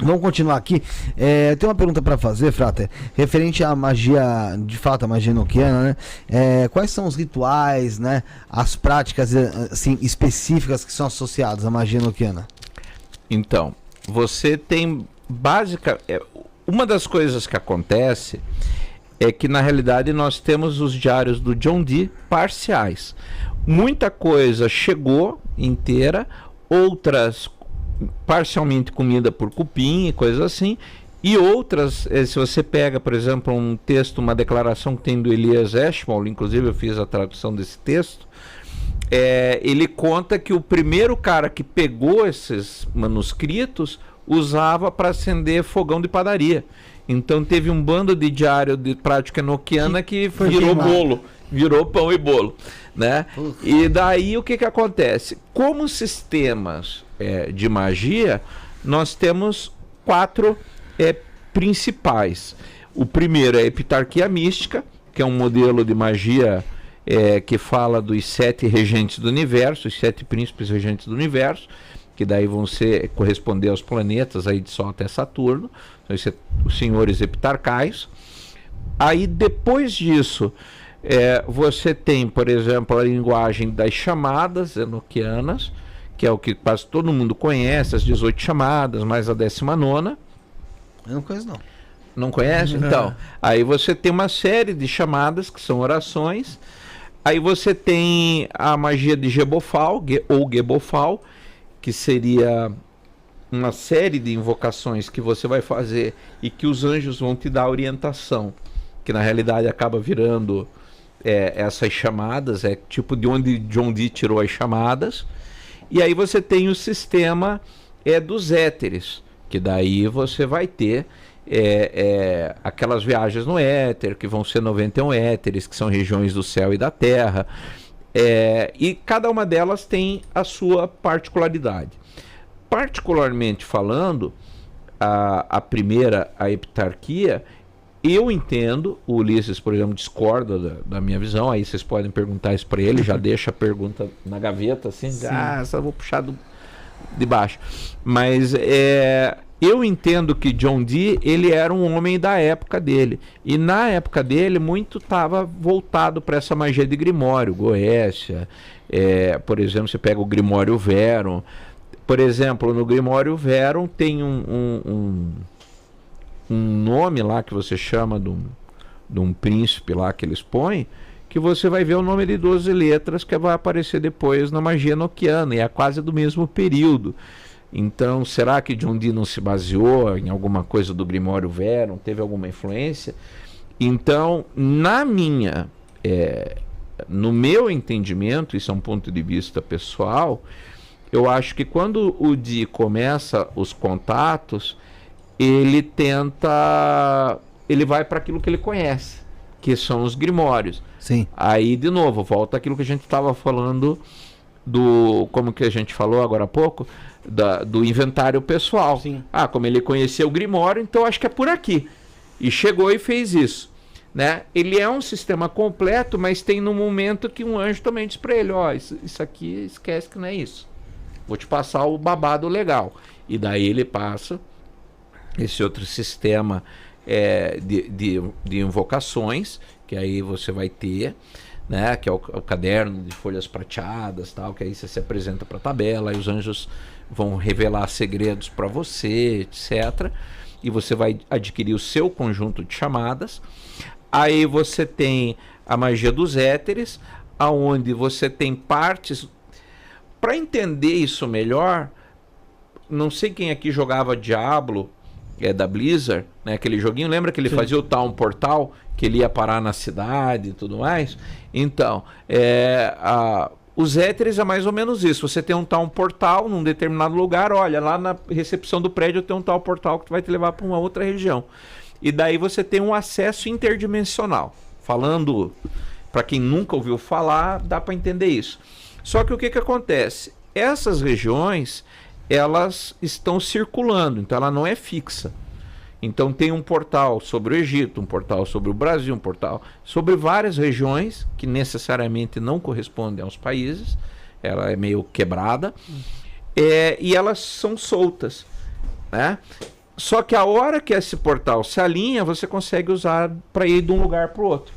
Vamos continuar aqui. Eu tenho uma pergunta para fazer, Frater, referente à magia, de fato, a magia enoquiana, né? Quais são os rituais, né? As práticas, assim, específicas que são associadas à magia enoquiana? Então, você tem uma das coisas que acontece é que, na realidade, nós temos os diários do John Dee parciais. Muita coisa chegou inteira, outras parcialmente comida por cupim e coisas assim, e outras, se você pega, por exemplo, um texto, uma declaração que tem do Elias Ashmole, inclusive eu fiz a tradução desse texto, ele conta que o primeiro cara que pegou esses manuscritos usava para acender fogão de padaria. Então teve um bando de diário de prática enoquiana que virou bolo, virou pão e bolo, né? E daí o que acontece? Como sistemas de magia, nós temos 4 principais. O primeiro é a epitarquia mística, que é um modelo de magia que fala dos 7 regentes do universo, os 7 príncipes regentes do universo, que daí vão corresponder aos planetas aí de Sol até Saturno, são os senhores epitarcais. Aí depois disso, você tem, por exemplo, a linguagem das chamadas enoquianas, que é o que quase todo mundo conhece, as 18 chamadas, mais a 19ª. Eu não conheço, não. Não conhece? Então, aí você tem uma série de chamadas, que são orações. Aí você tem a magia de Gebofal, ou Gebofal, que seria uma série de invocações que você vai fazer e que os anjos vão te dar orientação, que na realidade acaba virando essas chamadas, tipo de onde John Dee tirou as chamadas. E aí você tem o sistema dos éteres, que daí você vai ter aquelas viagens no éter, que vão ser 91 éteres, que são regiões do céu e da terra. E cada uma delas tem a sua particularidade. Particularmente falando, a primeira, a epitarquia, eu entendo, o Ulisses, por exemplo, discorda da minha visão, aí vocês podem perguntar isso para ele, já deixa a pergunta na gaveta, assim, essa eu vou puxar de baixo. Mas eu entendo que John Dee, ele era um homem da época dele, e na época dele muito estava voltado para essa magia de Grimório, Goécia, por exemplo, você pega o Grimório Verum, por exemplo, no Grimório Verum tem um nome lá que você chama de um príncipe lá que eles põem, que você vai ver o nome de 12 letras que vai aparecer depois na magia enoquiana, e é quase do mesmo período. Então, será que John Dee não se baseou em alguma coisa do Grimório Verum, teve alguma influência? Então, no meu entendimento, isso é um ponto de vista pessoal, eu acho que quando o Dee começa os contatos, ele vai para aquilo que ele conhece, que são os grimórios. Sim. Aí, de novo, volta aquilo que a gente estava falando como que a gente falou agora há pouco, do inventário pessoal. Sim. Como ele conhecia o grimório, então acho que é por aqui. E chegou e fez isso, né? Ele é um sistema completo, mas tem no momento que um anjo também diz para ele, isso aqui esquece que não é isso. Vou te passar o babado legal. E daí ele passa esse outro sistema de invocações, que aí você vai ter, né, que é o caderno de folhas prateadas, tal, que aí você se apresenta para a tabela, e os anjos vão revelar segredos para você, etc. E você vai adquirir o seu conjunto de chamadas. Aí você tem a magia dos éteres, aonde você tem partes. Para entender isso melhor, não sei quem aqui jogava Diablo, da Blizzard, né, aquele joguinho, lembra que ele fazia o Town Portal, que ele ia parar na cidade e tudo mais? Então, os éteres é mais ou menos isso. Você tem um Town Portal num determinado lugar, olha, lá na recepção do prédio tem um Town Portal que vai te levar para uma outra região. E daí você tem um acesso interdimensional. Falando, para quem nunca ouviu falar, dá para entender isso. Só que o que acontece? Essas regiões, elas estão circulando, então ela não é fixa. Então tem um portal sobre o Egito, um portal sobre o Brasil, um portal sobre várias regiões que necessariamente não correspondem aos países, ela é meio quebrada, e elas são soltas, né? Só que a hora que esse portal se alinha, você consegue usar para ir de um lugar para o outro.